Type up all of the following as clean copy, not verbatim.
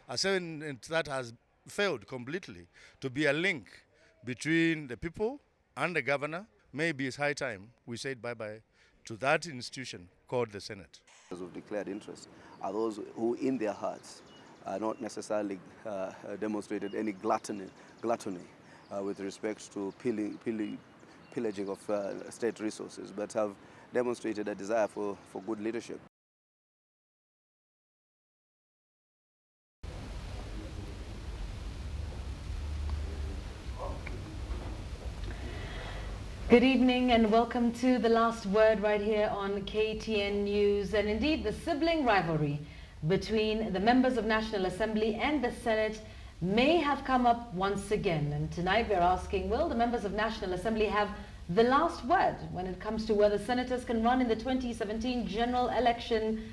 And that has failed completely to be a link between the people and the governor. Maybe it's high time we said bye-bye to that institution called the Senate. Of declared interest are those who in their hearts are not necessarily demonstrated any gluttony with respect to pillaging of state resources, but have demonstrated a desire for good leadership. Good evening and welcome to The Last Word right here on KTN News. And indeed, the sibling rivalry between the members of National Assembly and the Senate may have come up once again. And tonight we're asking, will the members of National Assembly have the last word when it comes to whether senators can run in the 2017 general election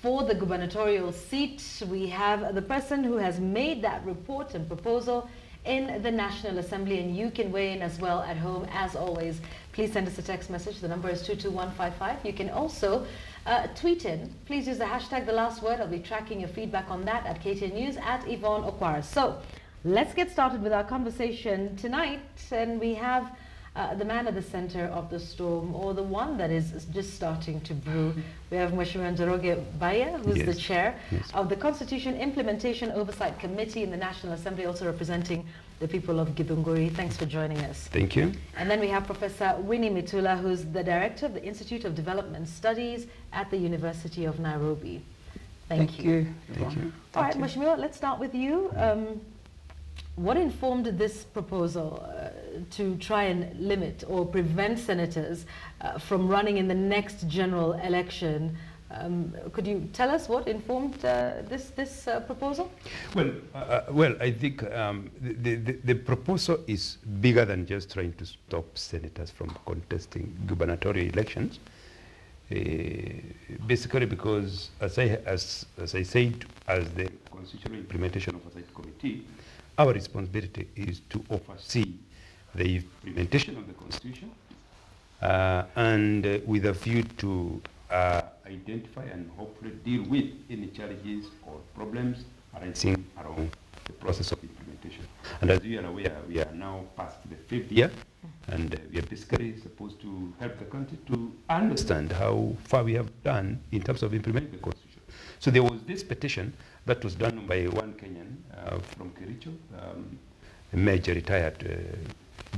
for the gubernatorial seat? We have the person who has made that report and proposal in the National Assembly, and you can weigh in as well at home. As always, please send us a text message. The number is 22155. You can also tweet in. Please use the hashtag The Last Word. I'll be tracking your feedback on that at KTN News at Yvonne Okwara. So let's get started with our conversation tonight, and we have the man at the center of the storm, or the one that is just starting to brew. We have Njoroge Baiya, who's the chair of the Constitution Implementation Oversight Committee in the National Assembly, also representing the people of Githunguri. Thanks for joining us. Thank you. And then we have Professor Winnie Mitula, who's the director of the Institute of Development Studies at the University of Nairobi. Thank you. Thank you. All right, Mheshimiwa, let's start with you. What informed this proposal to try and limit or prevent senators from running in the next general election? Could you tell us what informed this proposal? Well, I think the proposal is bigger than just trying to stop senators from contesting gubernatorial elections. Basically, because as I said, as the Constitutional Implementation Oversight Committee, our responsibility is to oversee the implementation of the Constitution and with a view to identify and hopefully deal with any challenges or problems arising around the process of implementation. And as you are aware, we are now past the 5th year, and we are basically supposed to help the country to understand how far we have done in terms of implementing the Constitution. So there was this petition that was done by one Kenyan from Kericho, a major retired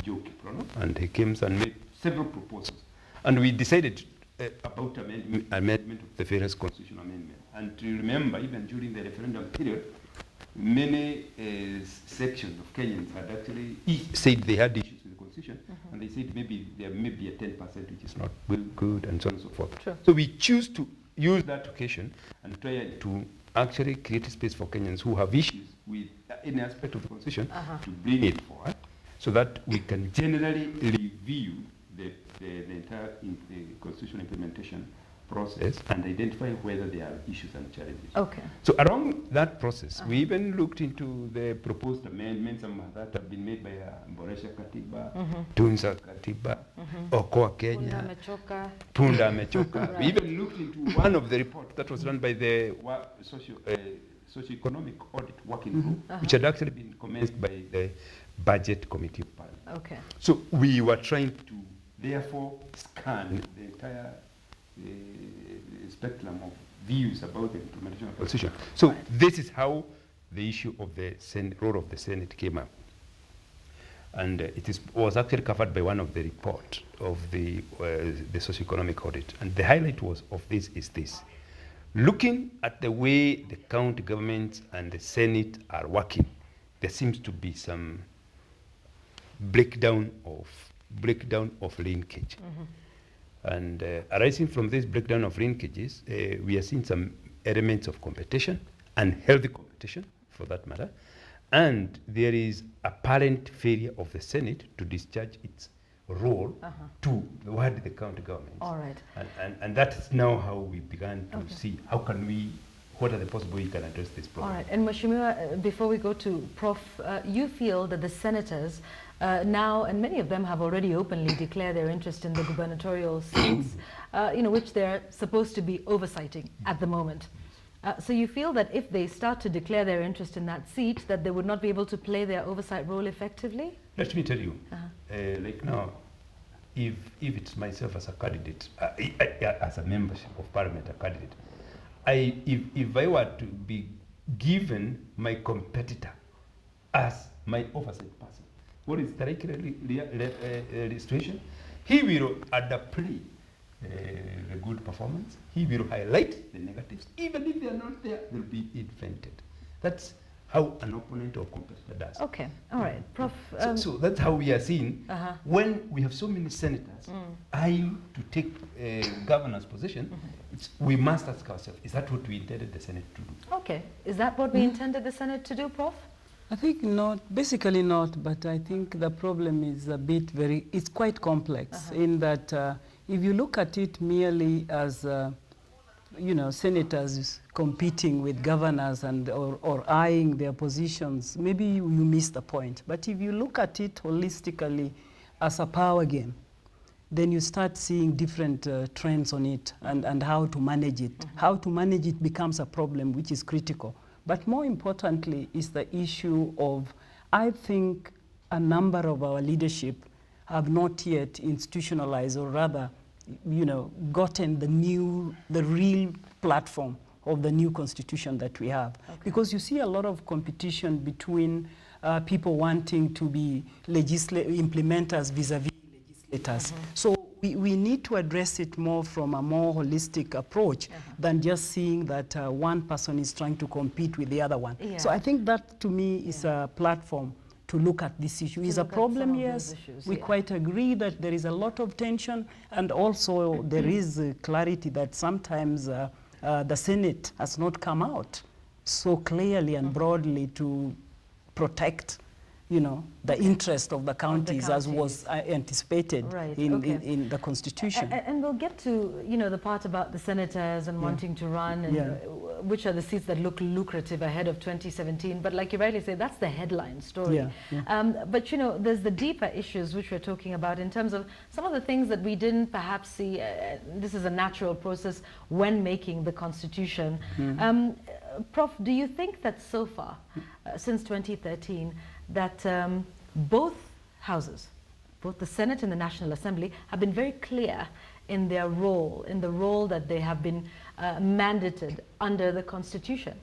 Joe Kiprono, and he came and made several proposals. And we decided about amendment of the various constitutional amendment. And to remember, even during the referendum period, many sections of Kenyans had actually said they had issues with the Constitution, and they said maybe there may be a 10% which is not good, and so on and so forth. Sure. So we choose to use that occasion and try to actually create a space for Kenyans who have issues with any aspect of the Constitution to bring it forward, so that we can generally review the entire Constitutional implementation process and identify whether there are issues and challenges. Okay. So around that process, we even looked into the proposed amendments that have been made by Boresha Katiba, Tunza Katiba, Okoa Kenya, Punda Mechoka. Right. We even looked into one of the reports that was done by the Socio-Economic Audit Working Group, which had actually been commenced by the Budget Committee of Parliament. Okay. So we were trying to therefore scan the entire spectrum of views about the implementation of the Constitution. So this is how the issue of the role of the Senate came up. And was actually covered by one of the report of the socio-economic audit. And the highlight of this is this. Looking at the way the county governments and the Senate are working, there seems to be some breakdown of linkage. And arising from this breakdown of linkages, we are seeing some elements of competition, and healthy competition for that matter. And there is apparent failure of the Senate to discharge its role toward the county governments. All right. And that's now how we began to see what are the possible ways we can address this problem. All right. And Mheshimiwa, before we go to Prof, you feel that the senators now, and many of them have already openly declared their interest in the gubernatorial seats, which they're supposed to be oversighting at the moment. So you feel that if they start to declare their interest in that seat, that they would not be able to play their oversight role effectively? Let me tell you, like now, if it's myself as a candidate, as a membership of parliament, a candidate, if I were to be given my competitor as my oversight person, what is the likely situation? He will underplay the good performance. He will highlight the negatives. Even if they are not there, they'll be invented. That's how an opponent or competitor does. Okay, all right. Prof. So that's how we are seeing when we have so many senators eyeing to take governor's position, we must ask ourselves, is that what we intended the Senate to do? Okay, is that what we intended the Senate to do, Prof? I think not, basically not, but I think the problem is a bit it's quite complex in that if you look at it merely as, senators competing with governors and or eyeing their positions, maybe you miss the point. But if you look at it holistically as a power game, then you start seeing different trends on it and how to manage it. How to manage it becomes a problem, which is critical. But more importantly is the issue of, I think a number of our leadership have not yet institutionalized, or rather, gotten the real platform of the new constitution that we have. Okay. Because you see a lot of competition between people wanting to be implementers vis-a-vis legislators. So we need to address it more from a more holistic approach than just seeing that one person is trying to compete with the other one. Yeah. So I think that, to me, is a platform to look at this issue. Is a problem, yes. We quite agree that there is a lot of tension, and also there is clarity that sometimes the Senate has not come out so clearly and broadly to protect the interest of the counties as was anticipated in the Constitution. And we'll get to, the part about the senators and wanting to run and which are the seats that look lucrative ahead of 2017. But like you rightly say, that's the headline story. But, there's the deeper issues which we're talking about in terms of some of the things that we didn't perhaps see. This is a natural process when making the Constitution. Prof, do you think that so far, since 2013, that both houses, both the Senate and the National Assembly, have been very clear in their role, in the role that they have been mandated under the Constitution?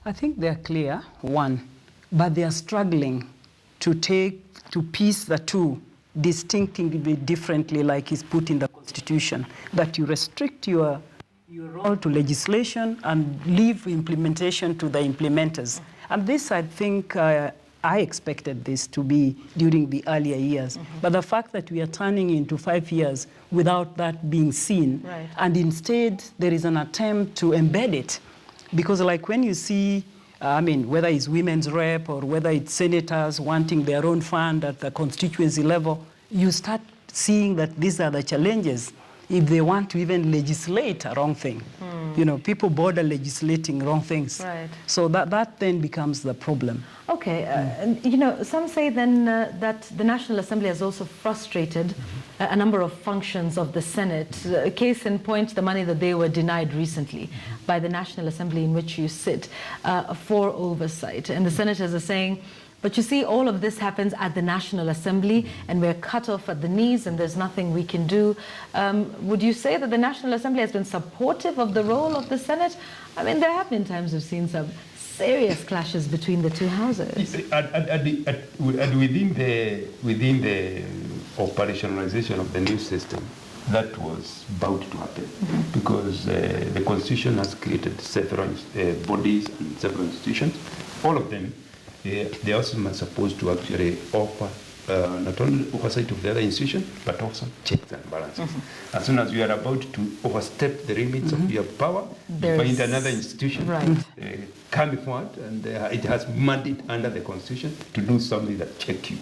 I think they're clear, one, but they are struggling to piece the two distinctly differently, like is put in the Constitution, that you restrict your role to legislation and leave implementation to the implementers. And this, I think, I expected this to be during the earlier years. But the fact that we are turning into 5 years without that being seen, and instead there is an attempt to embed it. Because like when you see, whether it's women's rep or whether it's senators wanting their own fund at the constituency level, you start seeing that these are the challenges if they want to even legislate a wrong thing. People border legislating wrong things. So that then becomes the problem. Okay, some say then that the National Assembly has also frustrated a number of functions of the Senate. Case in point, the money that they were denied recently by the National Assembly in which you sit for oversight. And the senators are saying, but you see, all of this happens at the National Assembly, and we're cut off at the knees, and there's nothing we can do. Would you say that the National Assembly has been supportive of the role of the Senate? There have been times we've seen some serious clashes between the two houses. And within the operationalization of the new system, that was bound to happen because the Constitution has created several bodies and several institutions. All of them, they also are supposed to actually offer not only oversight of the other institution, but also checks and balances. As soon as you are about to overstep the limits of your power, you find another institution coming forward, and it has mandate under the Constitution to do something that check you.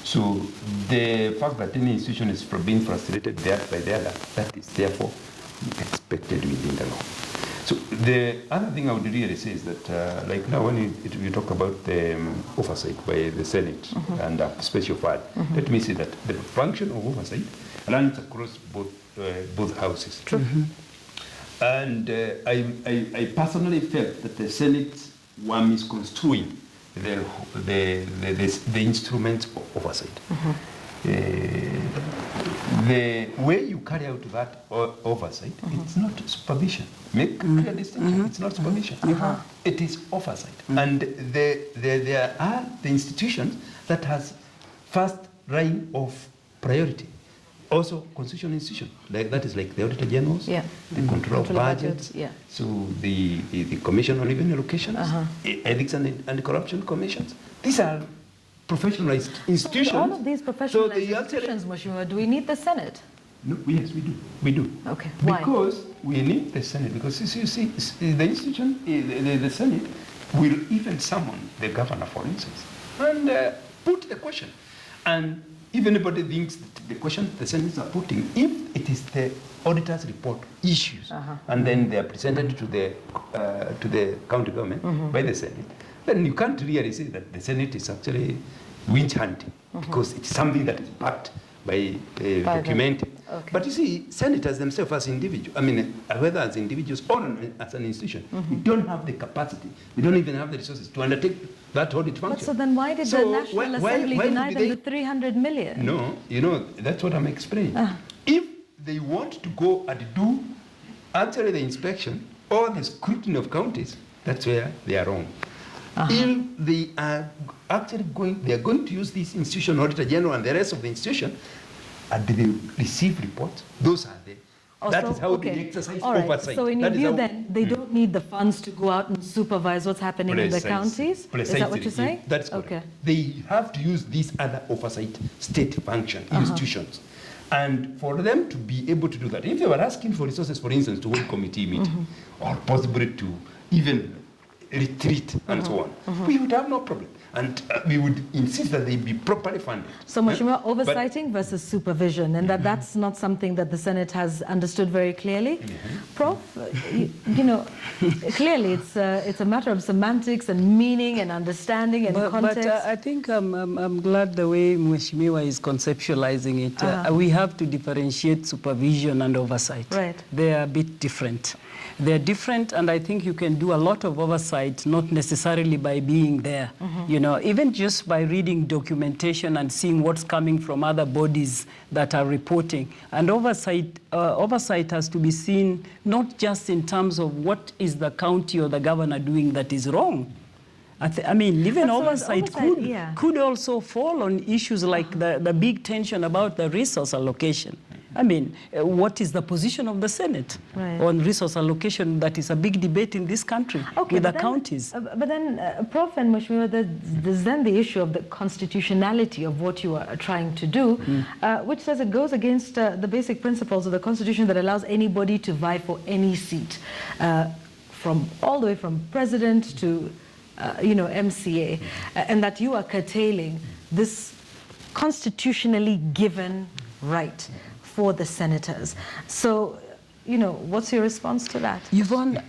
So the fact that any institution is being frustrated there by the other, that is therefore expected within the law. So the other thing I would really say is that, like now when you talk about the oversight by the Senate and a special fund, let me say that the function of oversight runs across both houses. And I personally felt that the Senate were misconstruing the instruments of oversight. The way you carry out that oversight, it's not supervision. Make clear distinction. It's not supervision. It is oversight. And there are the institutions that has first line of priority. Also, constitutional institution, that is like the Auditor Generals, the control of budgets, so the Commission on Revenue Allocations, Ethics and Corruption Commissions. These are professionalized institutions. So all of these professionalized institutions, Mheshimiwa, do we need the Senate? No, yes, we do. We do. Okay, why? Because we need the Senate, because you see, the institution, the Senate will even summon the governor, for instance, and put a question. And if anybody thinks that the question the Senate are putting, if it is the auditor's report issues, and then they are presented to the county government by the Senate, then you can't really say that the Senate is actually winch hunting, because it's something that is backed by documented. Okay. But you see, senators themselves as individuals, I mean, whether as individuals or as an institution, we don't have the capacity, we don't even have the resources to undertake that audit function. But so then why did the National Assembly deny them the 300 million? No, you know, that's what I'm explaining. If they want to go and do actually the inspection or the scrutiny of counties, that's where they are wrong. If they are actually going to use this institution, Auditor General and the rest of the institution, and they receive reports, those are the, that is how they exercise oversight. So in your view then, they don't need the funds to go out and supervise what's happening in the counties? Is that what you're saying? That's correct. Okay. They have to use these other oversight state function institutions. And for them to be able to do that, if they were asking for resources, for instance, to hold committee meeting, or possibly to even retreat and so on, we would have no problem. And we would insist that they be properly funded. So, Mheshimiwa, oversighting versus supervision, and that's not something that the Senate has understood very clearly. Prof, you know, clearly it's a matter of semantics and meaning and understanding and context. But I think I'm glad the way Mheshimiwa is conceptualizing it. We have to differentiate supervision and oversight. Right. They are a bit different. They're different, and I think you can do a lot of oversight, not necessarily by being there. You know, even just by reading documentation and seeing what's coming from other bodies that are reporting. And oversight has to be seen not just in terms of what is the county or the governor doing that is wrong. I mean, even oversight could also fall on issues like the big tension about the resource allocation. I mean, what is the position of the Senate on resource allocation? That is a big debate in this country with the counties. But then, Prof and Mheshimiwa, there's then the issue of the constitutionality of what you are trying to do, which says it goes against the basic principles of the Constitution that allows anybody to vie for any seat, from all the way from president to, MCA, and that you are curtailing this constitutionally given right for the senators. So, what's your response to that? Yvonne,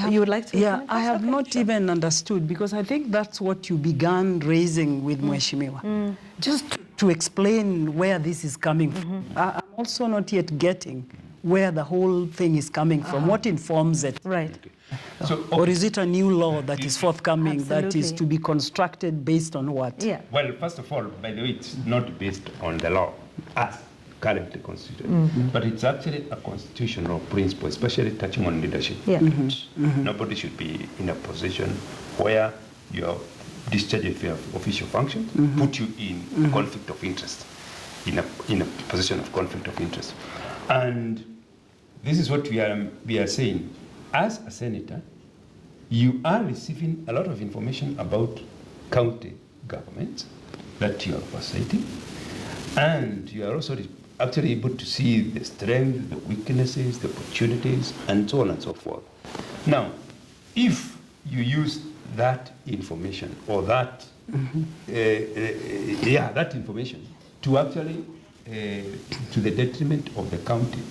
you would like to? Yeah, I have not even understood, because I think that's what you began raising with Mheshimiwa. Just to explain where this is coming from. I'm also not yet getting where the whole thing is coming from, what informs it. Right. So, or is it a new law that is forthcoming that is to be constructed based on what? Yeah. Well, first of all, by the way, it's not based on the law as currently constituted, but it's actually a constitutional principle, especially touching on leadership. Yeah. Nobody should be in a position where your discharge of your official functions put you in conflict of interest, in a position of conflict of interest. And this is what we are saying. As a senator, you are receiving a lot of information about county governments that you are oversighting, and you are also actually able to see the strengths, the weaknesses, the opportunities, and so on and so forth. Now, if you use that information or that, that information to actually, to the detriment of the county,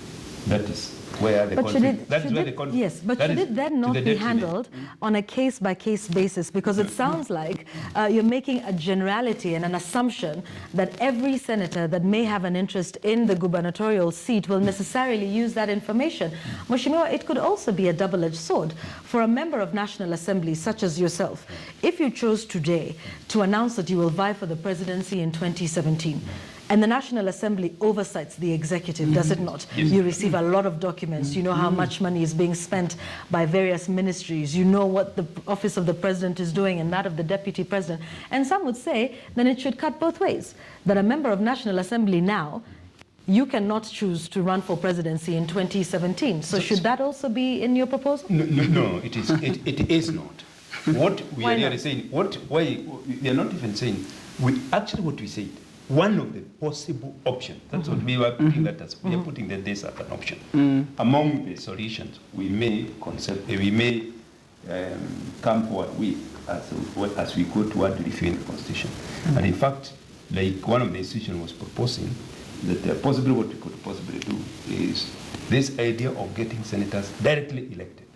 That is where the conflict. That is where the conflict. Yes, but should it then not be handled on a case-by-case basis? Because it sounds like you're making a generality and an assumption that every senator that may have an interest in the gubernatorial seat will necessarily use that information. Mheshimiwa, it could also be a double-edged sword. For a member of National Assembly such as yourself, if you chose today to announce that you will vie for the presidency in 2017, and the National Assembly oversights the executive, does it not? Yes. You receive a lot of documents. You know how much money is being spent by various ministries. You know what the office of the president is doing and that of the deputy president. And some would say then it should cut both ways. That a member of National Assembly now, you cannot choose to run for presidency in 2017. So should that also be in your proposal? No, it is. It is not. What we Why are really not? saying. Why we are not even saying. What we say. One of the possible options. That's what we were putting that as. We are putting this as an option. Among the solutions we may come forward with as we go toward reviewing the constitution. And in fact, like one of the institutions was proposing that possibly what we could possibly do is this idea of getting senators directly elected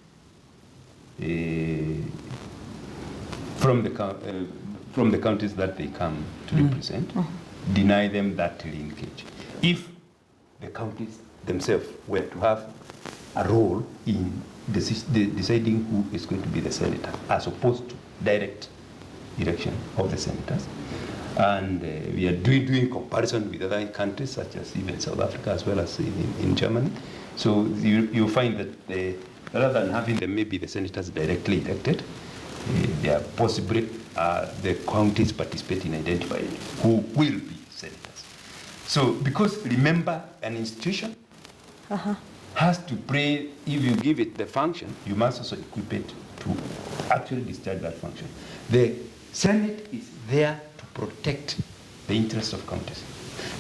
from the counties that they come to represent. Deny them that linkage. If the counties themselves were to have a role in deciding who is going to be the senator, as opposed to direct election of the senators, and we are doing comparison with other countries such as even South Africa as well as in Germany. So you find that rather than having them maybe the senators directly elected, they are possibly the counties participate in identifying who will be senators. So, because remember, an institution has to play, if you give it the function, you must also equip it to actually discharge that function. The Senate is there to protect the interests of counties.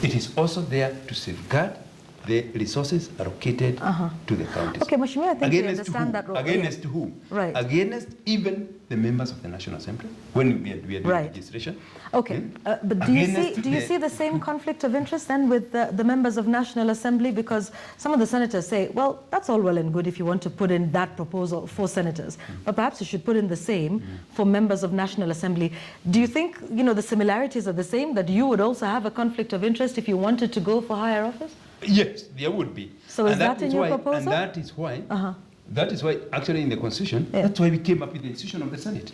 It is also there to safeguard the resources allocated to the counties. Okay, Mheshimiwa, I think we Against understand who? that role. Against whom? Right. Against even the members of the National Assembly when we are doing legislation. Okay, but do you see the same conflict of interest then with the members of National Assembly? Because some of the senators say, well, that's all well and good if you want to put in that proposal for senators, but perhaps you should put in the same for members of National Assembly. Do you think, the similarities are the same, that you would also have a conflict of interest if you wanted to go for higher office? Yes, there would be. So is that in your proposal? And that is why, actually in the Constitution, that's why we came up with the institution of the Senate,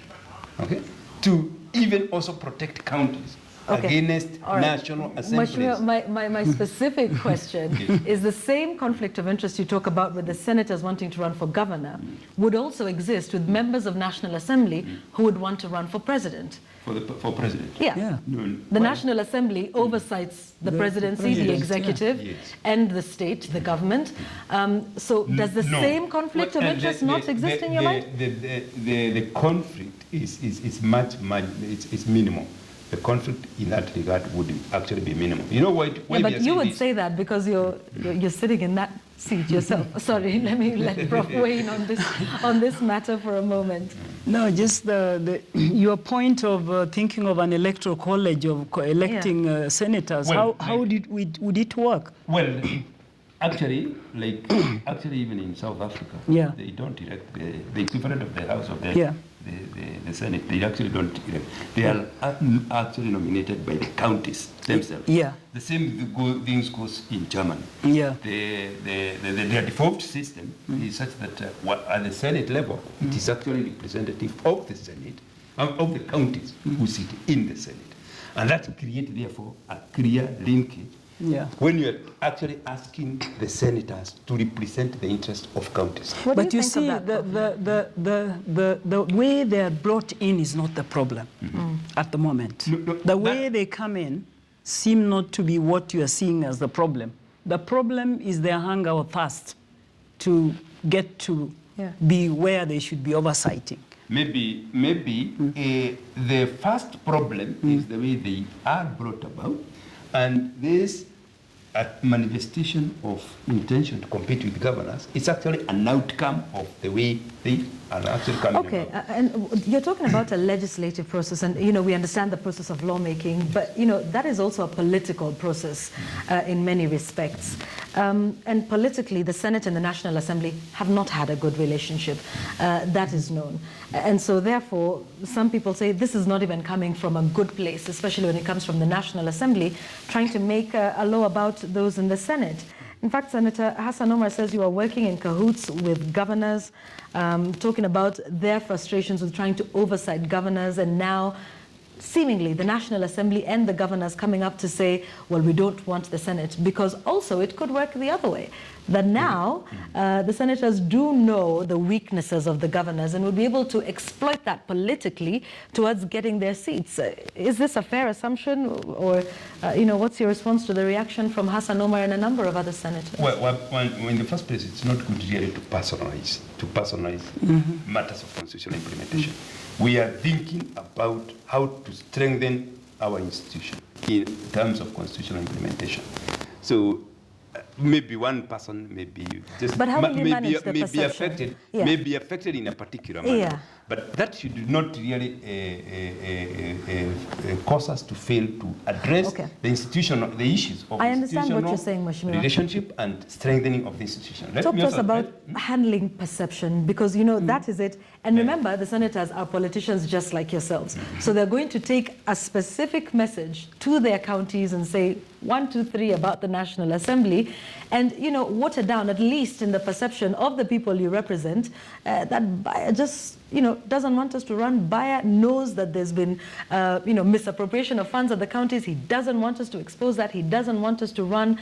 okay? To even also protect counties against national assemblies. My specific question is the same conflict of interest you talk about with the senators wanting to run for governor would also exist with members of National Assembly who would want to run for president. For president? Yeah. The National Assembly oversights the presidency, the executive, and the state, the government. So does the same conflict of interest not exist in your mind? The conflict is much minimal. The conflict in that regard would actually be minimal. You know why? But you would say that because you're sitting in that seat yourself. Sorry, let Prof weigh in on this matter for a moment. No, just your point of thinking of an electoral college of electing senators. Well, how would it work? Well, actually, even in South Africa, they don't elect the equivalent of the House of the Senate. They actually don't elect. They are actually nominated by the counties themselves. Yeah. The same things goes in Germany. Yeah. Their default system is such that at the Senate level, it is actually representative of the Senate, of the counties who sit in the Senate. And that creates, therefore, a clear linkage when you are actually asking the senators to represent the interest of counties. But you see, the way they are brought in is not the problem at the moment. The way they come in seem not to be what you are seeing as the problem. The problem is their hunger or thirst to get to be where they should be oversighting. Maybe the first problem is the way they are brought about, and this manifestation of intention to compete with governors is actually an outcome of the way they are actually coming about. Okay, and you're talking about a legislative process, and we understand the process of lawmaking, but that is also a political process in many respects. And politically, the Senate and the National Assembly have not had a good relationship. That is known. And so therefore, some people say this is not even coming from a good place, especially when it comes from the National Assembly, trying to make a law about those in the Senate. In fact, Senator Hassan Omar says you are working in cahoots with governors, talking about their frustrations with trying to oversight governors, and now seemingly the National Assembly and the governors coming up to say, well, we don't want the Senate, because also it could work the other way. That now the senators do know the weaknesses of the governors and will be able to exploit that politically towards getting their seats. Is this a fair assumption, or what's your response to the reaction from Hassan Omar and a number of other senators? Well, in the first place, it's not good really to personalize matters of constitutional implementation. We are thinking about how to strengthen our institution in terms of constitutional implementation. So maybe one person may be just but how will you manage the perception? May be affected in a particular manner. Yeah. But that should not really cause us to fail to address the institutional, the issues of I understand what you're saying, Mheshimiwa. relationship and strengthening of the institution. Talk to us about handling perception, because that is it. And remember, the senators are politicians just like yourselves. So they're going to take a specific message to their counties and say 1, 2, 3 about the National Assembly, and water down, at least in the perception of the people you represent, that Baiya just doesn't want us to run. Baiya knows that there's been misappropriation of funds at the counties. He doesn't want us to expose that. He doesn't want us to run.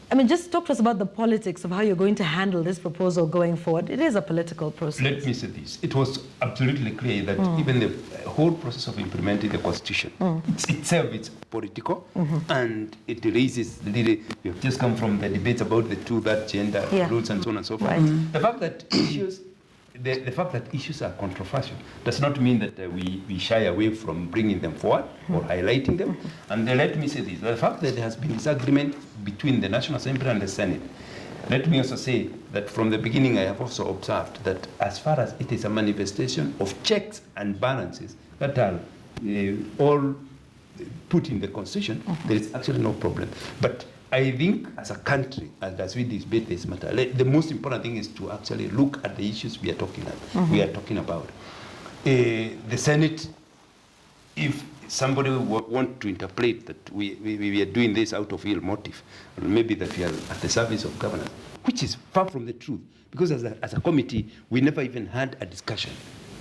I mean, just talk to us about the politics of how you're going to handle this proposal going forward. It is a political process. Let me say this. It was absolutely clear that even the whole process of implementing the Constitution itself is political, and it raises we have just come from the debates about the two-third gender rules and so on and so forth. Right. The fact that issues are controversial does not mean that we shy away from bringing them forward or highlighting them. And let me say this, the fact that there has been disagreement between the National Assembly and the Senate, let me also say that from the beginning I have also observed that as far as it is a manifestation of checks and balances that are all put in the Constitution, there is actually no problem. But I think as a country, and as we debate this matter, the most important thing is to actually look at the issues we are talking about. The Senate, if somebody want to interpret that we are doing this out of ill motive, or maybe that we are at the service of governance, which is far from the truth, because as a committee, we never even had a discussion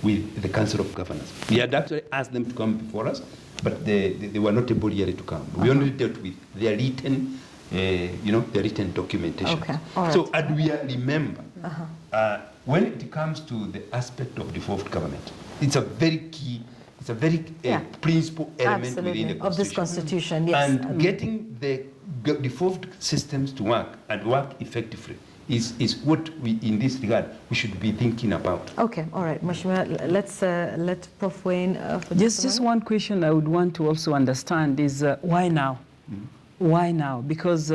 with the Council of Governors. We had actually asked them to come before us, but they were not able really to come. We only dealt with their written the written documentation. Okay. All right. So, and we remember, when it comes to the aspect of devolved government, it's a very key, principal element within the Constitution. Of this Constitution, yes. And getting the devolved systems to work and work effectively is what we, in this regard, we should be thinking about. Okay, all right, Mheshimiwa, let's let Prof. Wayne. Just one question I would want to also understand is why now? Why now? Because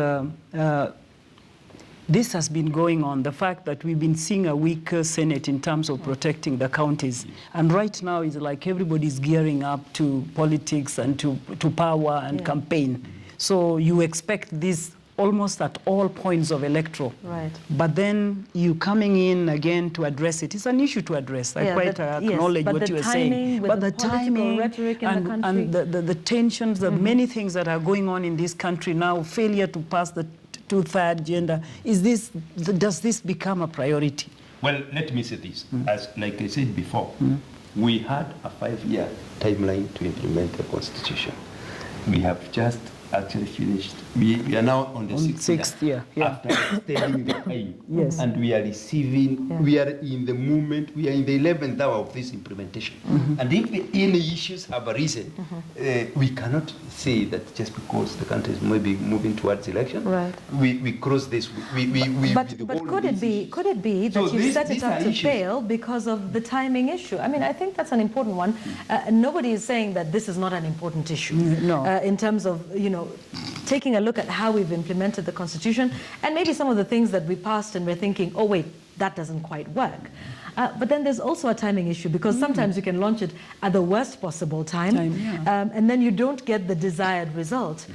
this has been going on, the fact that we've been seeing a weaker Senate in terms of protecting the counties. And right now it's like everybody's gearing up to politics and to power and campaign. So you expect this almost at all points of electoral. Right. But then you coming in again to address it. It's an issue to address. I quite acknowledge what you were saying. But the timing rhetoric in the country. And the tensions, the many things that are going on in this country now, failure to pass the two-third gender, does this become a priority? Well, let me say this. As like I said before, we had a 5-year timeline to implement the Constitution. We have just actually finished. We are now on the sixth year. After extending the time. Yes. And we are receiving, we are in the movement, we are in the 11th hour of this implementation. And if any issues have arisen, we cannot say that just because the country is maybe moving towards election, we cross this. But could it be that you set it up to fail because of the timing issue? I mean, I think that's an important one. Nobody is saying that this is not an important issue. No. In terms of, taking a look at how we've implemented the Constitution and maybe some of the things that we passed and we're thinking, oh wait, that doesn't quite work. But then there's also a timing issue, because sometimes you can launch it at the worst possible time, and then you don't get the desired result.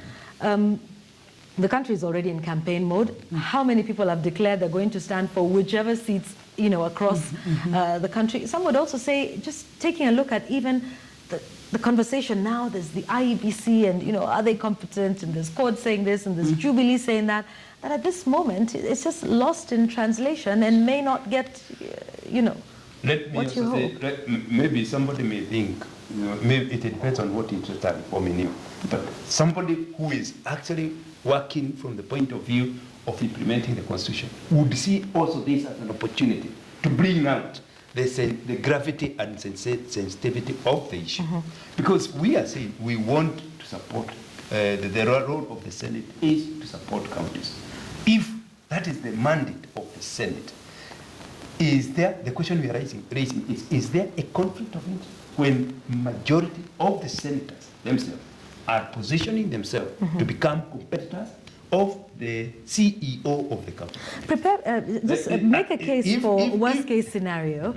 The country is already in campaign mode. How many people have declared they're going to stand for whichever seats, across the country? Some would also say, just taking a look at even the conversation now, there's the IEBC and, are they competent? And there's court saying this and there's Jubilee saying that at this moment, it's just lost in translation and may not get, Let me what you also hope. say, maybe somebody may think, maybe it depends on what interest are forming you. But somebody who is actually working from the point of view of implementing the Constitution would see also this as an opportunity to bring out the gravity and sensitivity of the issue. Because we are saying we want to support, the role of the Senate is to support counties. If that is the mandate of the Senate, is there, the question we are raising is there a conflict of interest when majority of the senators themselves are positioning themselves to become competitors of the CEO of the country? Make a case for worst case scenario,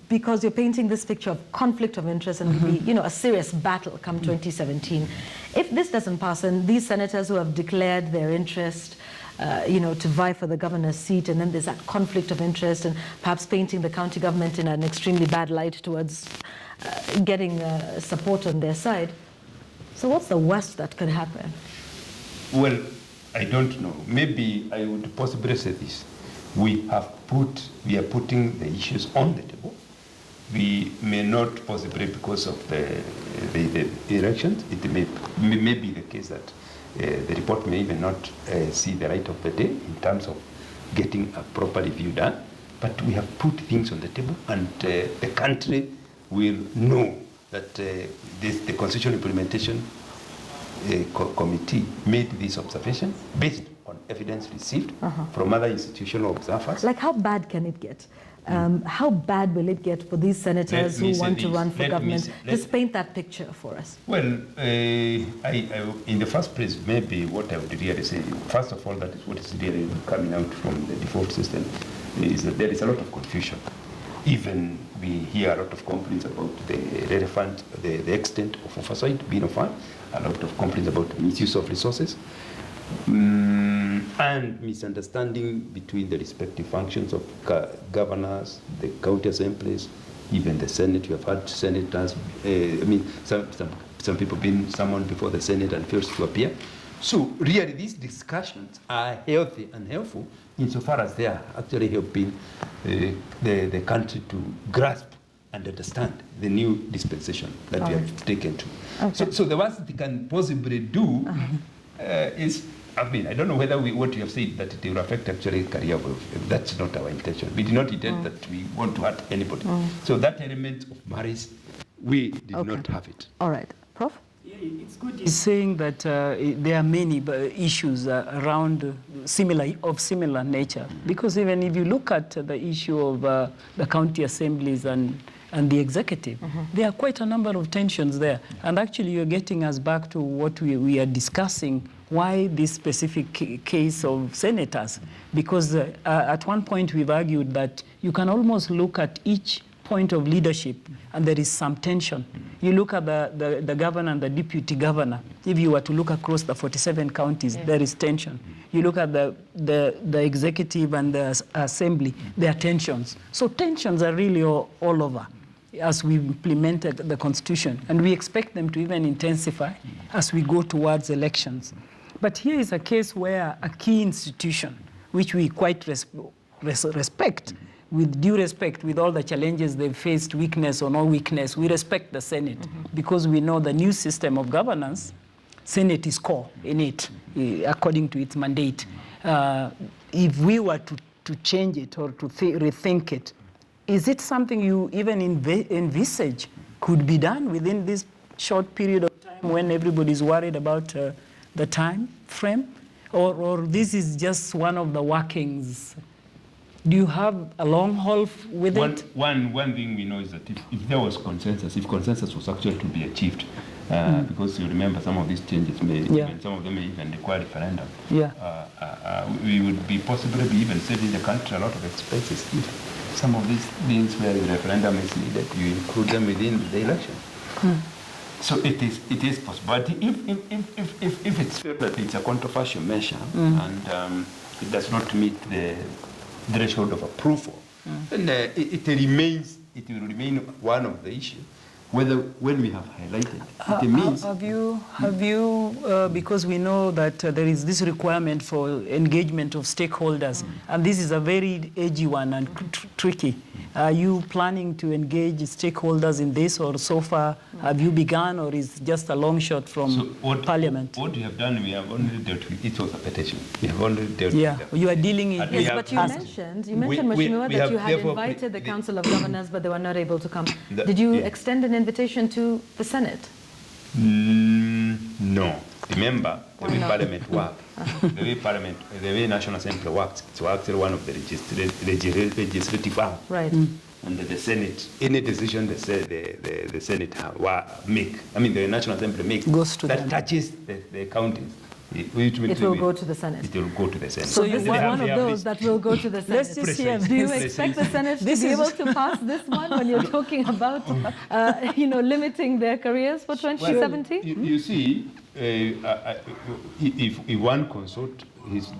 because you're painting this picture of conflict of interest and be, a serious battle come 2017. If this doesn't pass and these senators who have declared their interest to vie for the governor's seat, and then there's that conflict of interest and perhaps painting the county government in an extremely bad light towards getting support on their side. So what's the worst that could happen? Well, I don't know. Maybe I would possibly say this. We are putting the issues on the table. We may not possibly, because of the elections, it may be the case that the report may even not see the light of the day in terms of getting a proper review done. But we have put things on the table, and the country will know that the Constitutional Implementation Committee made this observation based on evidence received from other institutional observers. Like, how bad can it get? How bad will it get for these senators who want to run for government? Just paint that picture for us. Well, in the first place, maybe what I would really say, first of all, that is what is really coming out from the default system, is that there is a lot of confusion. Even we hear a lot of complaints about the extent of oversight being offered, a lot of complaints about misuse of resources, and misunderstanding between the respective functions of governors, the county assemblies, even the Senate. You have had senators, some people being summoned before the Senate and failed to appear. So really these discussions are healthy and helpful insofar as they are actually helping the country to grasp and understand the new dispensation that we have taken to. Okay. So the worst they can possibly do is, I don't know whether what you have said that it will affect actually career growth. That's not our intention. We did not intend that we want to hurt anybody. So that element of marriage, we did not have it. All right. Prof? Yeah, it's good. He's saying that there are many issues around similar nature. Because even if you look at the issue of the county assemblies and the executive, there are quite a number of tensions there. And actually, you're getting us back to what we are discussing, why this specific case of senators. Because at one point, we've argued that you can almost look at each point of leadership, and there is some tension. You look at the governor and the deputy governor. If you were to look across the 47 counties, there is tension. You look at the executive and the assembly, there are tensions. So tensions are really all over as we implemented the Constitution, and we expect them to even intensify as we go towards elections. But here is a case where a key institution, which we quite respect, with due respect, with all the challenges they've faced, weakness or no weakness, we respect the Senate because we know the new system of governance, Senate is core in it, according to its mandate. If we were to change it or to rethink it, is it something you even envisage could be done within this short period of time when everybody's worried about the time frame? Or this is just one of the workings? Do you have a long haul with it? One thing we know is that if there was consensus, if consensus was actually to be achieved, because you remember some of these changes even some of them may even require referendum. We would be possibly even saving the country a lot of expenses if some of these things where the referendum is needed, you include them within the election. So it is possible. But if it's felt that it's a controversial measure and it does not meet the threshold of approval, then it will remain one of the issues. Whether when we have highlighted, it means. Have you because we know that there is this requirement for engagement of stakeholders, and this is a very edgy one and tricky. Are you planning to engage stakeholders in this, or so far have you begun, or is just a long shot from Parliament? What we have done, we have only dealt with it was a petition. We have only dealt with that. You are dealing with. Yes, but you mentioned, Mheshimiwa, that you had invited the Council of Governors, but they were not able to come. Did you extend an invitation to the Senate? No. Remember, the way Parliament works, the way National Assembly works, it's actually one of the legislative arm. Right. And the Senate, any decision the Senate make, I mean the National Assembly makes, goes to that touches the counties. It will go to the Senate. It will go to the Senate. So this is one of those that will go to the Senate. Let's just hear. Do you expect the Senate to be able to pass this one when you're talking about, limiting their careers for 2017? Well, you see, if one consult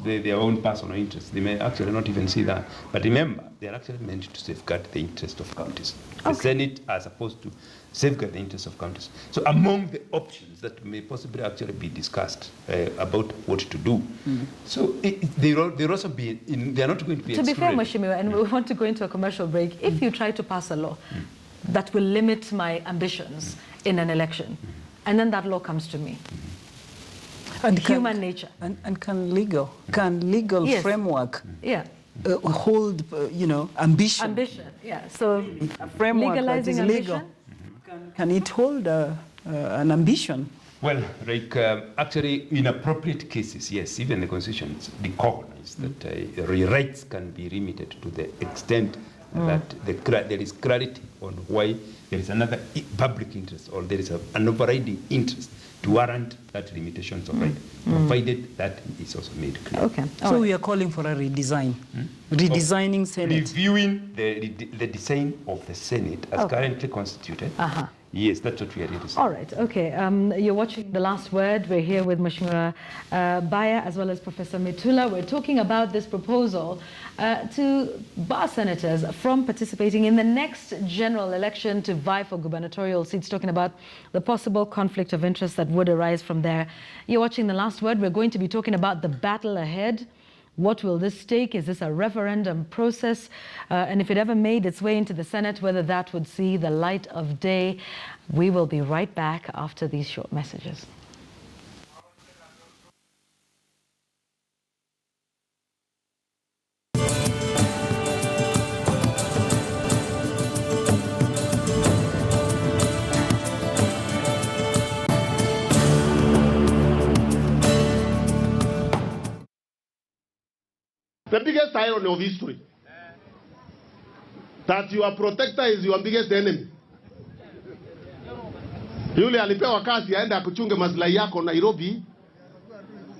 their own personal interests, they may actually not even see that. But remember, they are actually meant to safeguard the interest of counties. The Senate are supposed to safeguard the interests of counties. So among the options that may possibly actually be discussed about what to do, so they'll also be, they are not going to be. To be fair, Mheshimiwa, and we want to go into a commercial break, if you try to pass a law that will limit my ambitions in an election, and then that law comes to me, and human nature. And can legal framework hold, ambition? Ambition, yeah. So a framework legalizing that is ambition? legal. Can it hold an ambition? Well, actually, in appropriate cases, yes, even the Constitution recognizes that rights can be limited to the extent that there is clarity on why there is another public interest or there is an overriding interest to warrant that limitations of right, provided that is also made clear. Okay. So we are calling for a redesign, redesigning Senate. Reviewing the design of the Senate as currently constituted. Yes, that's what we are really saying. All right, okay. You're watching The Last Word. We're here with Mheshimiwa Baiya as well as Professor Mitula. We're talking about this proposal to bar senators from participating in the next general election to vie for gubernatorial seats, talking about the possible conflict of interest that would arise from there. You're watching The Last Word. We're going to be talking about the battle ahead. What will this take? Is this a referendum process? And if it ever made its way into the Senate, whether that would see the light of day. We will be right back after these short messages. The biggest irony of history, that your protector is your biggest enemy. Yule alipewa kazi aende akuchunge maslahi yako Nairobi,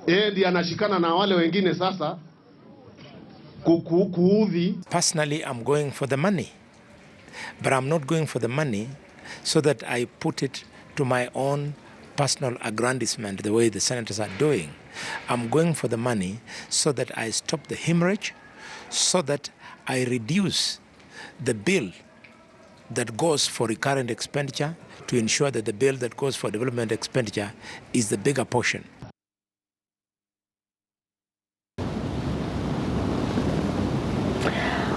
ndiye anashikana na wale wengine sasa kuudhi. Personally, I'm going for the money, but I'm not going for the money so that I put it to my own personal aggrandizement the way the senators are doing. I'm going for the money so that I stop the hemorrhage, so that I reduce the bill that goes for recurrent expenditure to ensure that the bill that goes for development expenditure is the bigger portion.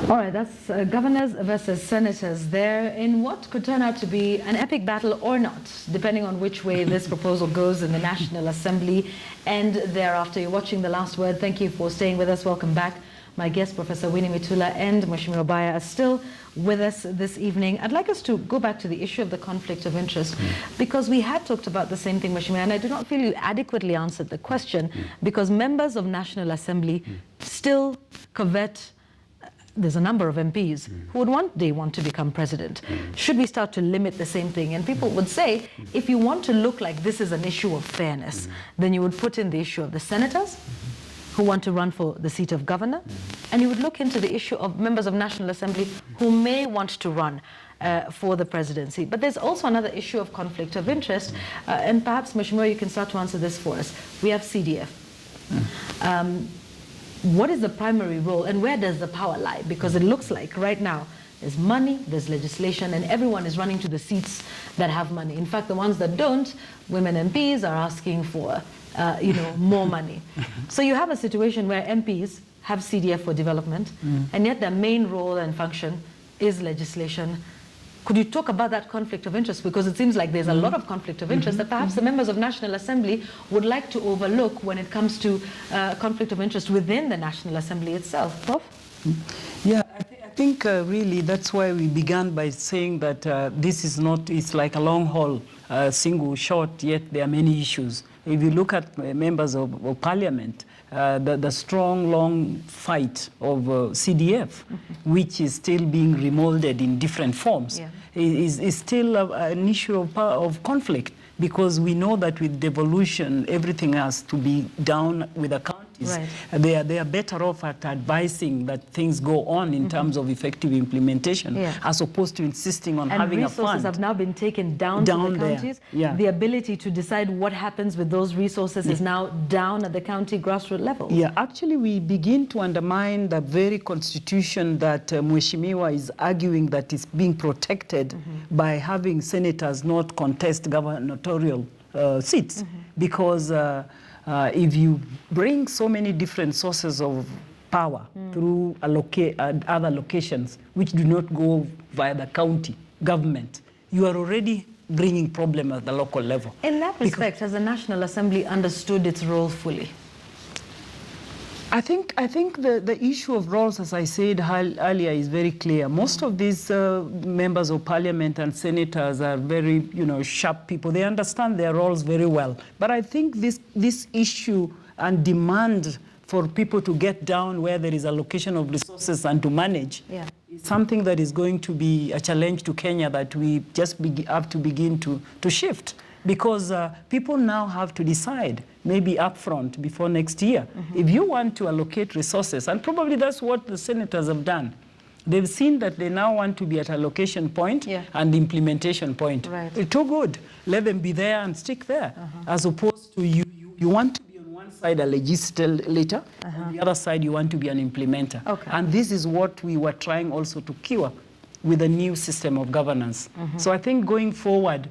All right, that's governors versus senators there in what could turn out to be an epic battle or not, depending on which way this proposal goes in the National Assembly and thereafter. You're watching The Last Word. Thank you for staying with us. Welcome back. My guest, Professor Winnie Mitula and Mheshimiwa Baiya, are still with us this evening. I'd like us to go back to the issue of the conflict of interest, because we had talked about the same thing, Mheshimiwa, and I do not feel you adequately answered the question, because members of National Assembly still covet. There's a number of MPs who would want to become president. Should we start to limit the same thing? And people would say, if you want to look like this is an issue of fairness, then you would put in the issue of the senators who want to run for the seat of governor, and you would look into the issue of members of National Assembly who may want to run for the presidency. But there's also another issue of conflict of interest, and perhaps, Mheshimiwa, you can start to answer this for us. We have CDF. What is the primary role, and where does the power lie? Because it looks like right now there's money, there's legislation, and everyone is running to the seats that have money. In fact, the ones that don't, women MPs are asking for more money. So you have a situation where MPs have CDF for development, and yet their main role and function is legislation. Could you talk about that conflict of interest? Because it seems like there's a lot of conflict of interest that perhaps the members of National Assembly would like to overlook when it comes to conflict of interest within the National Assembly itself. Prof? Yeah, I think really that's why we began by saying that this is not, it's like a long haul, single shot, yet there are many issues. If you look at members of parliament, the strong, long fight of CDF, which is still being remolded in different forms, is still an issue of conflict, because we know that with devolution, everything has to be down with the counties. Right. They are better off at advising that things go on in terms of effective implementation, as opposed to insisting on having a fund. And resources have now been taken down to the counties. The ability to decide what happens with those resources is now down at the county grassroots level. Yeah, actually we begin to undermine the very constitution that Mheshimiwa is arguing that is being protected by having senators not contest gubernatorial seats, because if you bring so many different sources of power through other locations which do not go via the county government, you are already bringing problem at the local level. In that respect, has the National Assembly understood its role fully? I think the issue of roles, as I said earlier, is very clear. Most of these members of parliament and senators are very, sharp people. They understand their roles very well. But I think this issue and demand for people to get down where there is allocation of resources and to manage is something that is going to be a challenge to Kenya that we just have to begin to shift. Because people now have to decide, maybe upfront before next year, if you want to allocate resources, and probably that's what the senators have done. They've seen that they now want to be at allocation point and implementation point. Right. Too good. Let them be there and stick there, as opposed to you want to be on one side a legislator, on the other side you want to be an implementer. Okay. And this is what we were trying also to cure with a new system of governance. So I think going forward,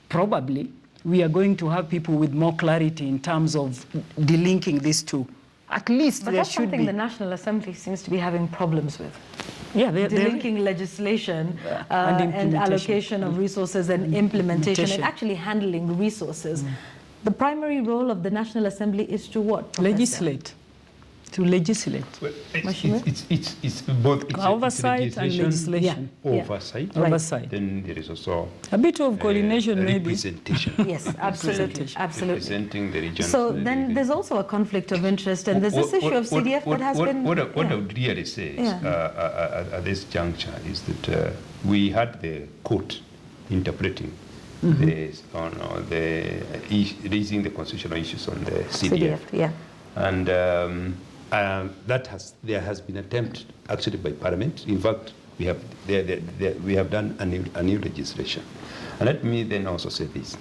probably we are going to have people with more clarity in terms of delinking these two. At least but there that's should something be. The National Assembly seems to be having problems with. Yeah, delinking legislation and allocation of resources and implementation and actually handling resources. The primary role of the National Assembly is to what, Professor? Legislate. To legislate. Well, it's both. It's oversight and legislation. Oversight. Right. Oversight. Then there is also a bit of coordination, maybe. Representation. Yes, absolutely, absolutely. Representing the region. So then there's also a conflict of interest, and there's this issue of CDF that has been. What I would really say is, at this juncture is that we had the court interpreting raising the constitutional issues on the CDF. And there has been attempt actually by Parliament. In fact, we have done a new legislation. And let me then also say this: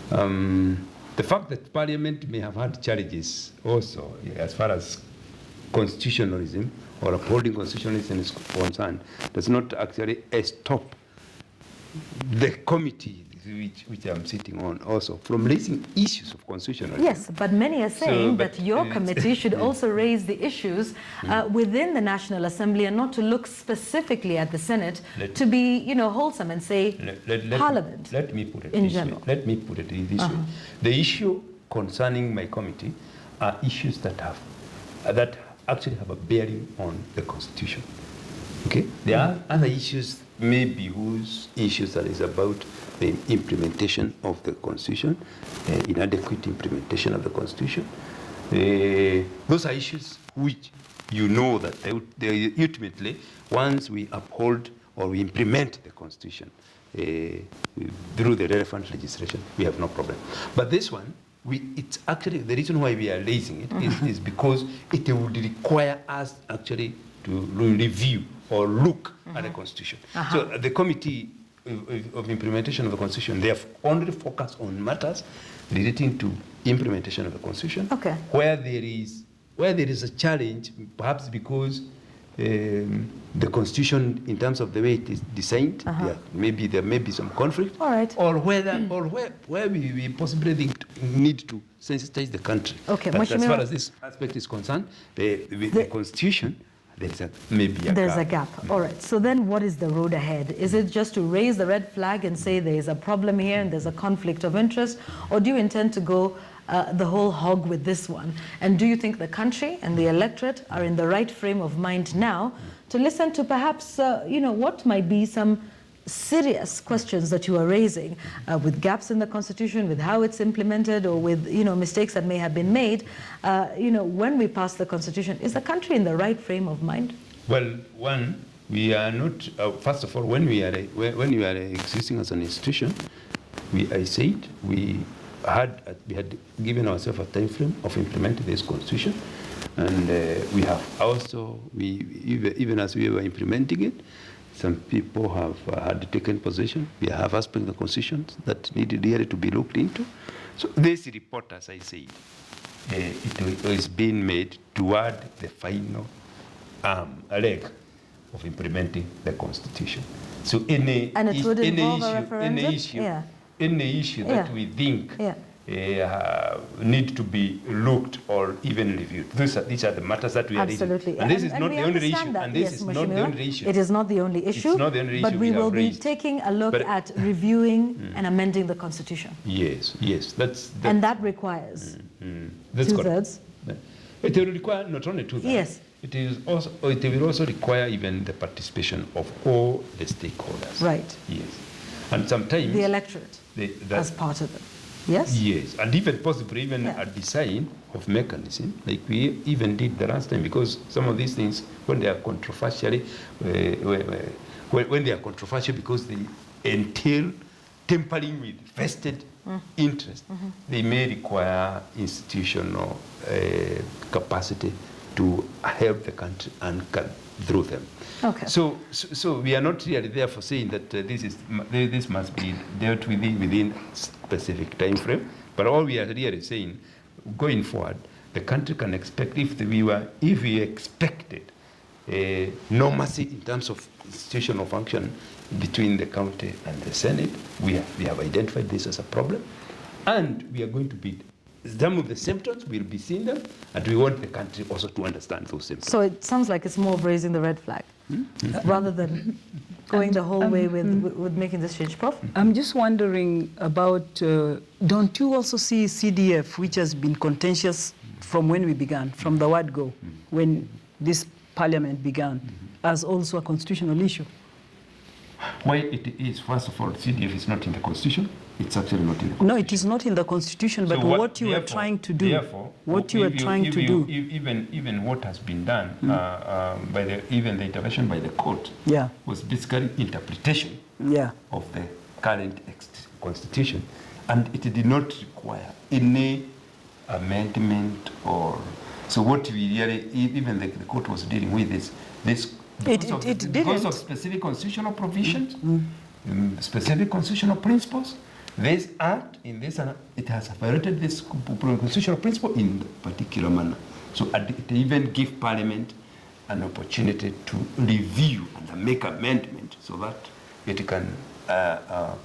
the fact that Parliament may have had challenges also as far as constitutionalism or upholding constitutionalism is concerned does not actually stop the committee which I'm sitting on also from raising issues of constitutionalism. Yes, but many are saying that your committee should also raise the issues within the National Assembly and not to look specifically at the Senate to be, wholesome and say Parliament. Let me put it in this general. way. Let me put it this way. The issue concerning my committee are issues that actually have a bearing on the Constitution. Okay? There are other issues, maybe whose issues that is about the implementation of the Constitution, inadequate implementation of the Constitution. Those are issues which you know that they ultimately, once we uphold or we implement the Constitution through the relevant legislation, we have no problem. But this one, it's actually, the reason why we are raising it is because it would require us actually review or look at the Constitution. So the Committee of Implementation of the Constitution, they have only focused on matters relating to implementation of the Constitution. Okay. Where there is a challenge, perhaps because the Constitution, in terms of the way it is designed, there may be some conflict. All right. Or where we possibly need to sensitize the country. Okay, But as far as this aspect is concerned, the Constitution, there's a gap. All right. So then what is the road ahead? Is it just to raise the red flag and say there is a problem here and there's a conflict of interest? Or do you intend to go the whole hog with this one? And do you think the country and the electorate are in the right frame of mind now to listen to perhaps, what might be some serious questions that you are raising with gaps in the Constitution, with how it's implemented, or with mistakes that may have been made? When we pass the Constitution, is the country in the right frame of mind? Well, one, we are not. First of all, when we are existing as an institution, we had given ourselves a time frame of implementing this Constitution, and we have also even as we were implementing it, some people have had taken possession. We have aspects of the Constitution that needed really to be looked into. So this report, as I said, it is being made toward the final leg of implementing the Constitution. So any issue that we think need to be looked or even reviewed. These are the matters that we are raising. Absolutely. And this is not the only issue. And this is not the only issue. It is not the only issue. It's not the only issue. But we will be taking a look at reviewing and amending the Constitution. Yes. And that requires two-thirds. It will require not only two-thirds. Yes. It will also require even the participation of all the stakeholders. Right. Yes. And sometimes the electorate as part of it. Yes? Yes, and even possibly even a design of mechanism, like we even did the last time, because some of these things, when they are controversial, when they are controversial because they entail tampering with vested interest, they may require institutional capacity to help the country and cut through them. Okay. So we are not really there for saying that this must be dealt with within specific time frame. But all we are really saying, going forward, the country can expect if we expected normalcy in terms of institutional function between the county and the Senate, we have identified this as a problem, and we are going to be. Some of the symptoms, we'll be seeing them, and we want the country also to understand those symptoms. So it sounds like it's more of raising the red flag, rather than going the whole way with making this change. Prof? I'm just wondering about, don't you also see CDF, which has been contentious from when we began, from the word go, when this parliament began, as also a constitutional issue? Why it is, first of all, CDF is not in the Constitution. It's actually not in the Constitution. No, it is not in the Constitution, but so what you are trying to do, even what has been done by the intervention by the court was basically interpretation of the current Constitution, and it did not require any amendment or. So what we really, even the court was dealing with is this. Because of specific constitutional provisions, specific constitutional principles, this act in this, it has violated this constitutional principle in a particular manner. So it even gives Parliament an opportunity to review and make amendment so that it can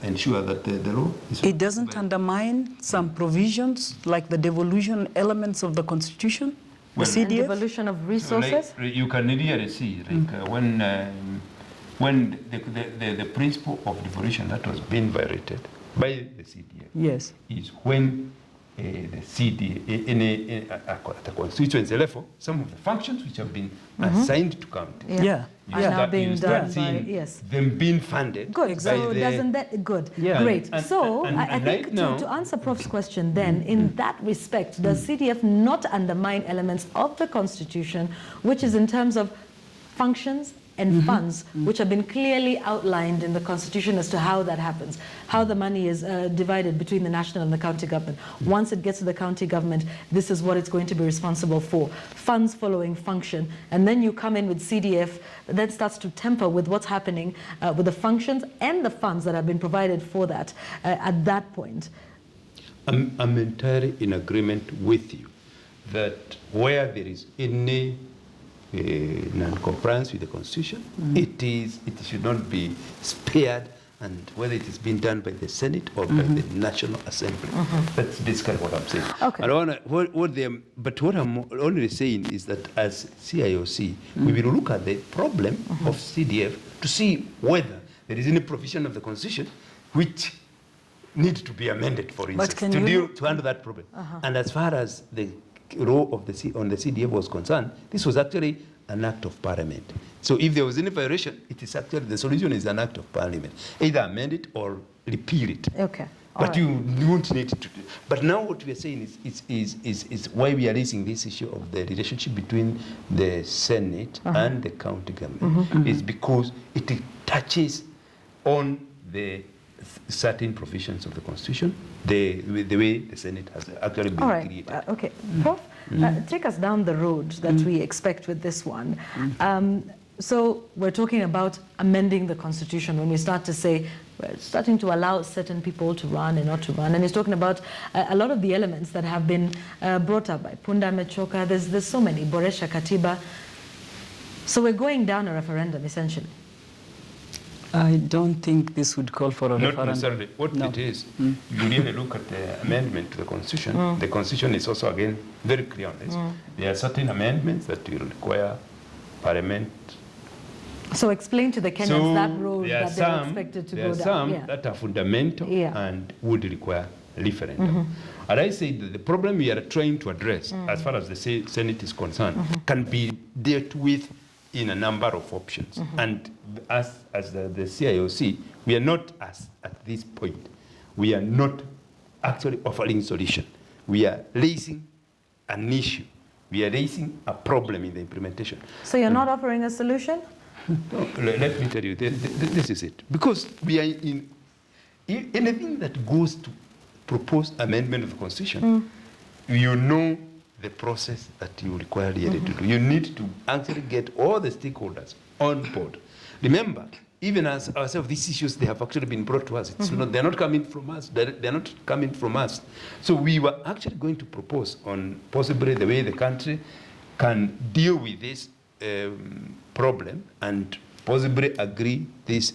ensure that the law is. It doesn't undermine some provisions like the devolution elements of the Constitution? The CDF? And devolution of resources? So you can really see, when the principle of devolution that was being violated by the CDF is when the CDF, at the constituency level, some of the functions which have been assigned to counties. Are now being done by, them being funded. Good, so doesn't that, good, great. So I think to answer Prof's question then, in that respect, does CDF not undermine elements of the Constitution, which is in terms of functions and funds, which have been clearly outlined in the Constitution as to how that happens, how the money is divided between the national and the county government. Once it gets to the county government, this is what it's going to be responsible for. Funds following function. And then you come in with CDF, that starts to temper with what's happening with the functions and the funds that have been provided for that at that point. I'm entirely in agreement with you that where there is any non-compliance with the Constitution, it should not be spared, and whether it is being done by the Senate or by the National Assembly. That's basically what I'm saying. Okay. But what I'm only saying is that as CIOC, we will look at the problem of CDF to see whether there is any provision of the Constitution which need to be amended, for instance, to handle that problem. And as far as the role of the CDF was concerned, this was actually an act of parliament. So if there was any violation, it is actually, the solution is an act of parliament. Either amend it or repeal it. Okay. But you won't need to do. But now what we are saying is why we are raising this issue of the relationship between the Senate and the county government is because it touches on the certain provisions of the Constitution, the way the Senate has actually been created. Okay. Prof, take us down the road that we expect with this one. So we're talking about amending the Constitution when we start to say we're starting to allow certain people to run and not to run. And he's talking about a lot of the elements that have been brought up by Punda Mechoka. There's so many, Boresha Katiba. So we're going down a referendum, essentially. I don't think this would call for a referendum. Not necessarily. What it is, you really look at the amendment to the Constitution. The Constitution is also, again, very clear on this. There are certain amendments that will require Parliament. So explain to the Kenyans that road that they're expected to go down. There are some that are fundamental and would require referendum. And I say that the problem we are trying to address, as far as the Senate is concerned, can be dealt with in a number of options. And as the CIOC, we are not, at this point, we are not actually offering solution. We are raising an issue. We are raising a problem in the implementation. So you're not offering a solution? No, let me tell you, this is it. Because we are in anything that goes to propose amendment of the Constitution, you know the process that you require really to do. You need to actually get all the stakeholders on board. Remember, even as ourselves, these issues, they have actually been brought to us. It's not, they're not coming from us. They're not coming from us. So we were actually going to propose on possibly the way the country can deal with this problem and possibly agree this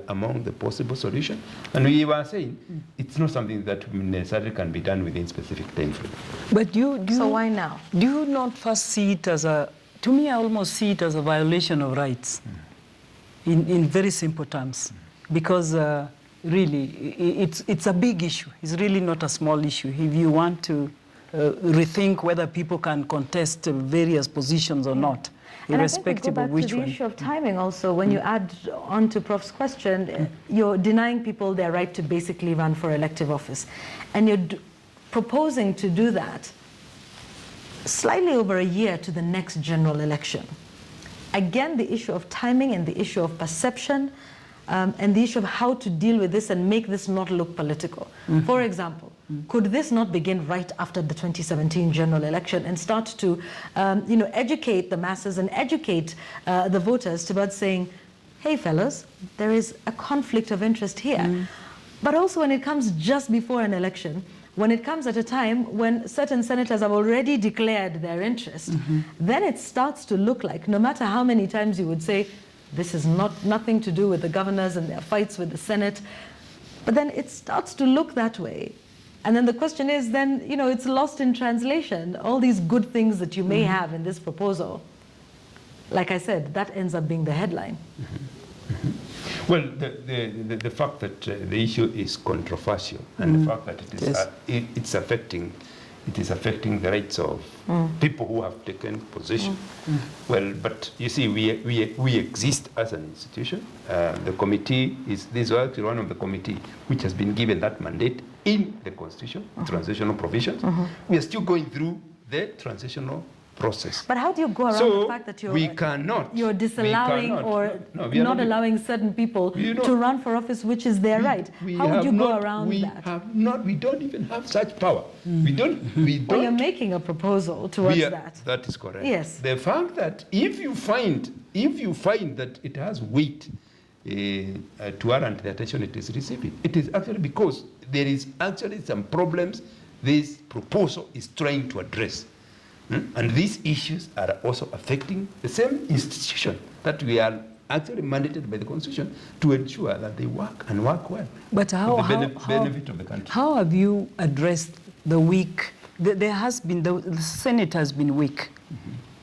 among the possible solutions. And we were saying it's not something that necessarily can be done within specific time frame. But so why now? Do you not first see it as to me, I almost see it as a violation of rights in very simple terms. Because really, it's a big issue. It's really not a small issue. If you want to rethink whether people can contest various positions or not, irrespective of which one. And I think we go back to the issue of timing also. When you add on to Prof's question, you're denying people their right to basically run for elective office. And you're proposing to do that slightly over a year to the next general election. Again, the issue of timing and the issue of perception and the issue of how to deal with this and make this not look political. For example, could this not begin right after the 2017 general election and start to educate the masses and educate the voters about saying, hey fellas, there is a conflict of interest here. But also when it comes just before an election, when it comes at a time when certain senators have already declared their interest, then it starts to look like, no matter how many times you would say, this is nothing to do with the governors and their fights with the Senate, but then it starts to look that way. And then the question is then, it's lost in translation. All these good things that you may have in this proposal, like I said, that ends up being the headline. Well, the fact that the issue is controversial and the fact that it is affecting the rights of people who have taken position. Well, but you see, we exist as an institution. The committee this is actually one of the committee which has been given that mandate in the Constitution, transitional provisions. We are still going through the transitional process. But how do you go around the fact that you're disallowing or not allowing certain people to run for office, which is their right? How would you go around that? We don't even have such power. We don't. Well, you're making a proposal towards that. That is correct. Yes. The fact that if you find that it has weight to warrant the attention it is receiving, it is actually because there is actually some problems this proposal is trying to address. And these issues are also affecting the same institution that we are actually mandated by the Constitution to ensure that they work and work well. But benefit of the country. How have you addressed the weak? There has been the Senate has been weak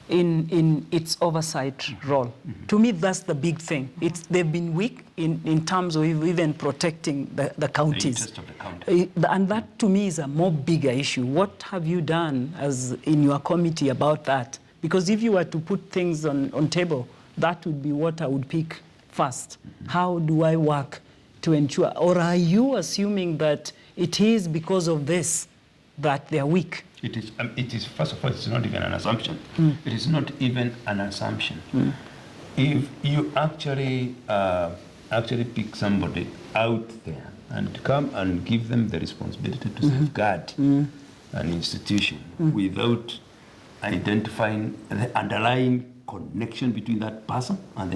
in its oversight role. To me, that's the big thing. They've been weak in terms of even protecting the counties. The interest of the county. And that, to me, is a more bigger issue. What have you done in your committee about that? Because if you were to put things on table, that would be what I would pick first. How do I work to ensure? Or are you assuming that it is because of this that they're weak? It is, first of all, it's not even an assumption. It is not even an assumption. If you actually pick somebody out there and come and give them the responsibility to safeguard an institution without identifying the underlying connection between that person and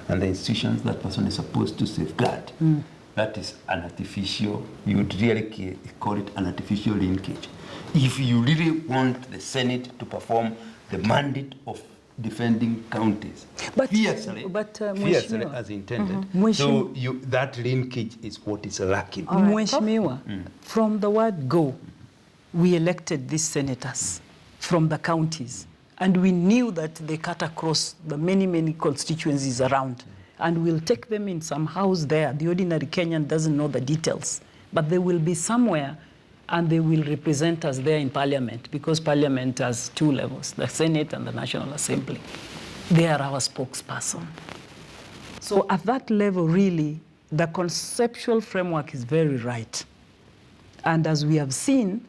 the institutions that person is supposed to safeguard, that is an artificial, you would really call it an artificial linkage. If you really want the Senate to perform the mandate of defending counties fiercely as intended, so that linkage is what is lacking. Mheshimiwa, from the word go, we elected these senators from the counties, and we knew that they cut across the many constituencies around, and we'll take them in some house there. The ordinary Kenyan doesn't know the details, but they will be somewhere and they will represent us there in Parliament, because Parliament has two levels, the Senate and the National Assembly. They are our spokesperson. So at that level, really, the conceptual framework is very right. And as we have seen,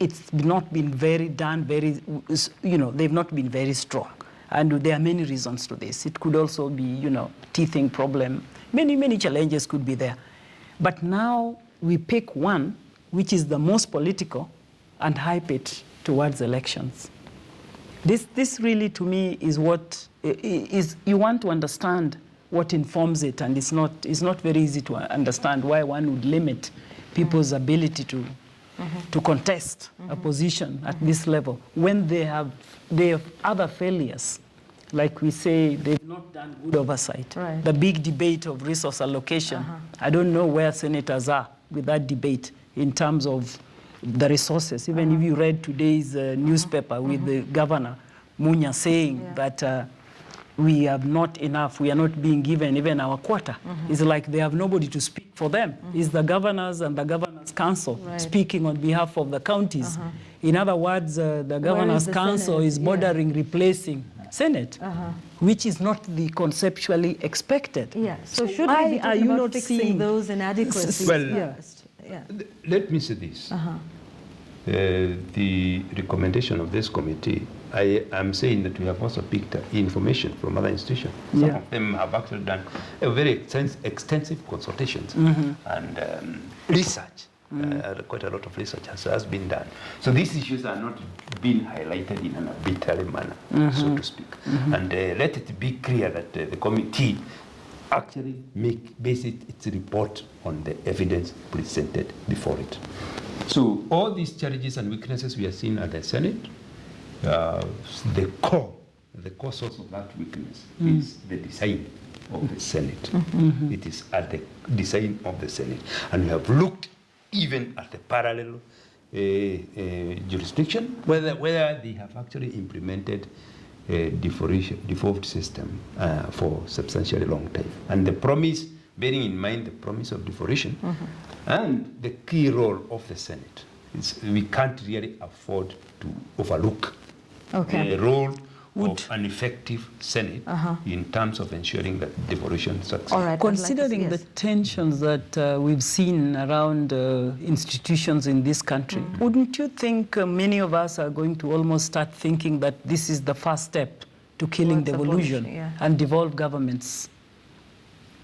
it's not been they've not been very strong. And there are many reasons to this. It could also be, teething problem. Many challenges could be there. But now we pick one which is the most political, and hype it towards elections. This really, to me, is what is. You want to understand what informs it, and it's not very easy to understand why one would limit people's ability to contest a position at this level when they have other failures. Like we say, they've not done good oversight. Right. The big debate of resource allocation. I don't know where senators are with that debate in terms of the resources. Even if you read today's newspaper with the governor, Munya, saying that we have not enough, we are not being given even our quota. It's like they have nobody to speak for them. It's the governors and the governor's council speaking on behalf of the counties. In other words, the governor's council is bordering replacing Senate, which is not the conceptually expected. So should we be talking about fixing those inadequacies first? Let me say this. The recommendation of this committee, I am saying that we have also picked information from other institutions. Some of them have actually done a very extensive consultations and research. Quite a lot of research has been done. So these issues are not being highlighted in an arbitrary manner, so to speak. And let it be clear that the committee actually base its report on the evidence presented before it. So all these challenges and weaknesses we are seeing at the Senate, the core source of that weakness is the design of the Senate. It is at the design of the Senate. And we have looked even at the parallel jurisdiction, whether they have actually implemented a default system for substantially long time. And the promise, bearing in mind the promise of devolution and the key role of the Senate, we can't really afford to overlook the role of an effective Senate in terms of ensuring that devolution succeeds. All right. Considering the tensions that we've seen around institutions in this country, wouldn't you think many of us are going to almost start thinking that this is the first step to killing devolution and devolve governments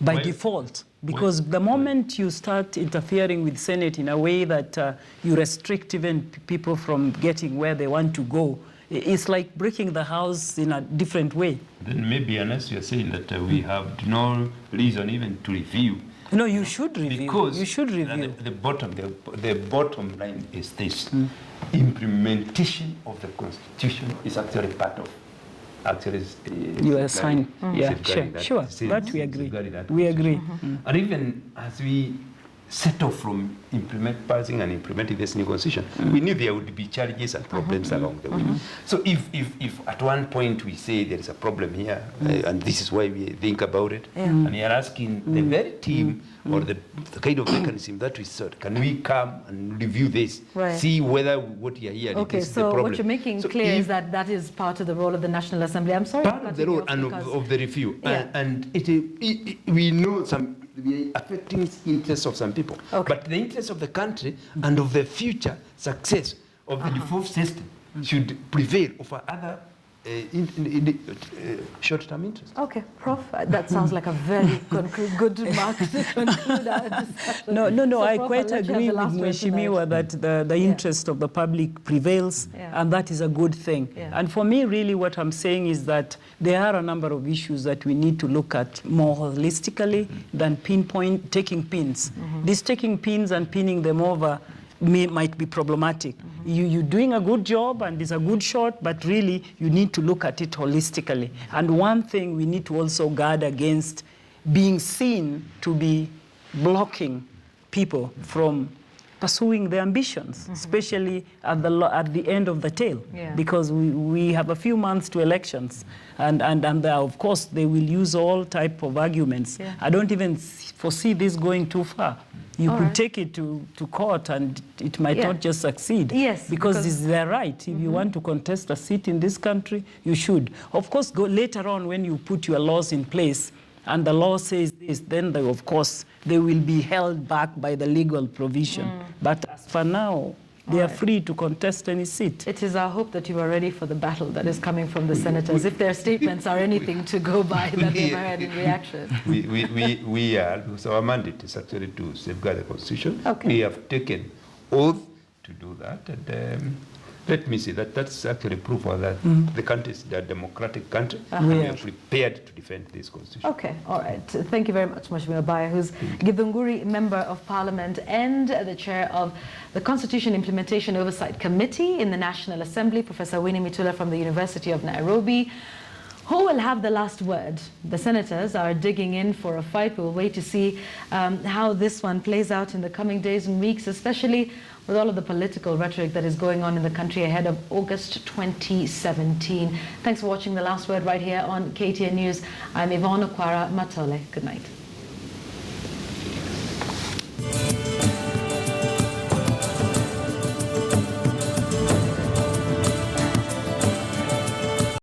by default? Because the moment you start interfering with Senate in a way that you restrict even people from getting where they want to go, it's like breaking the house in a different way. Then maybe, unless you're saying that we have no reason even to review. No, you should review. Because you should review. The bottom line is this. Implementation of the Constitution is actually part of you are assigned. Yeah, sure. That we agree. We agree. And even as we set off from passing and implementing this new constitution, we knew there would be challenges and problems along the way. So if at one point we say there is a problem here, and this is why we think about it, and you're asking the very team or the kind of mechanism that we sought, can we come and review this, see whether what you're hearing is the problem. So what you're making clear is that that is part of the role of the National Assembly. I'm sorry. Part of the role and of the review. And we know the affecting interests of some people. But the interests of the country and of the future success of the default system should prevail over other short-term interests. Okay, Prof, that sounds like a very good mark to conclude our discussion. No, So, I Prof, quite agree with Mheshimiwa that the interest of the public prevails, and that is a good thing. And for me, really, what I'm saying is that there are a number of issues that we need to look at more holistically than taking pins. These taking pins and pinning them over might be problematic. You're doing a good job and it's a good shot, but really you need to look at it holistically. And one thing we need to also guard against being seen to be blocking people from pursuing their ambitions, especially at the end of the tail, because we have a few months to elections, and of course they will use all type of arguments. I don't even foresee this going too far. You could take it to court and it might not just succeed. Yes, because it's their right. If you want to contest a seat in this country, you should. Of course, later on when you put your laws in place and the law says this, then of course they will be held back by the legal provision. But as for now, they are free to contest any seat. It is our hope that you are ready for the battle that is coming from the senators, if their statements are anything to go by that they've heard in reaction. We are, because our mandate is actually to safeguard the Constitution. We have taken oath to do that. And let me see, that's actually proof of that the country is a democratic country. We are prepared to defend this Constitution. Okay, all right. Thank you very much, Mheshimiwa Baiya, who's Githunguri Member of Parliament and the Chair of the Constitution Implementation Oversight Committee in the National Assembly, Professor Winnie Mitula from the University of Nairobi. Who will have the last word? The senators are digging in for a fight. We'll wait to see how this one plays out in the coming days and weeks, especially with all of the political rhetoric that is going on in the country ahead of August 2017. Thanks for watching The Last Word right here on KTN News. I'm Yvonne Okwara Matole. Good night.